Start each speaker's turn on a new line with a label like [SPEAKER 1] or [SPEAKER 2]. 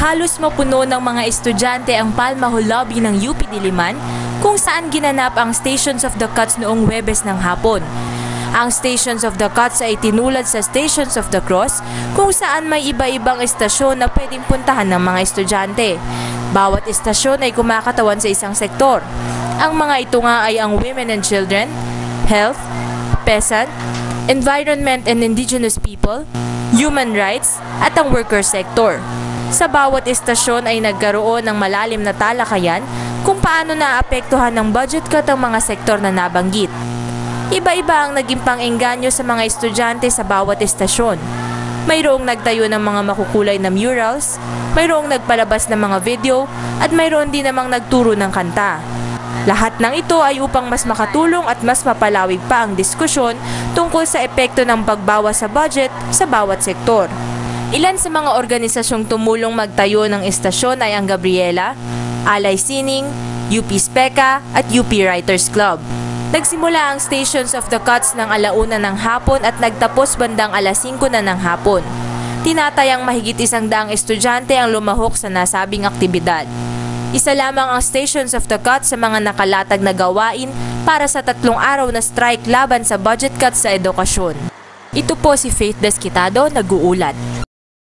[SPEAKER 1] Halos mapuno ng mga estudyante ang Palma Hall lobby ng UP Diliman kung saan ginanap ang Stations of the Cuts noong Huwebes ng hapon. Ang Stations of the Cuts ay tinulad sa Stations of the Cross kung saan may iba-ibang estasyon na pwedeng puntahan ng mga estudyante. Bawat estasyon ay kumakatawan sa isang sektor. Ang mga ito nga ay ang Women and Children, Health, Peasant, Environment and Indigenous People, Human Rights at ang Worker Sector. Sa bawat estasyon ay nagkaroon ng malalim na talakayan kung paano naapektuhan ng budget cut ang mga sektor na nabanggit. Iba-iba ang naging pang-engganyo sa mga estudyante sa bawat estasyon. Mayroong nagtayo ng mga makukulay na murals, mayroong nagpalabas ng mga video, at mayroon din namang nagturo ng kanta. Lahat ng ito ay upang mas makatulong at mas mapalawig pa ang diskusyon tungkol sa epekto ng pagbawas sa budget sa bawat sektor. Ilan sa mga organisasyong tumulong magtayo ng estasyon ay ang Gabriela, Alay Sining, UP Speka at UP Writers Club. Nagsimula ang Stations of the Cuts ng 1:00 ng hapon at nagtapos bandang 5:00 na ng hapon. Tinatayang mahigit 100 estudyante ang lumahok sa nasabing aktibidad. Isa lamang ang Stations of the Cuts sa mga nakalatag na gawain para sa 3 araw na strike laban sa budget cuts sa edukasyon. Ito po si Faith Desquitado, nag-uulat.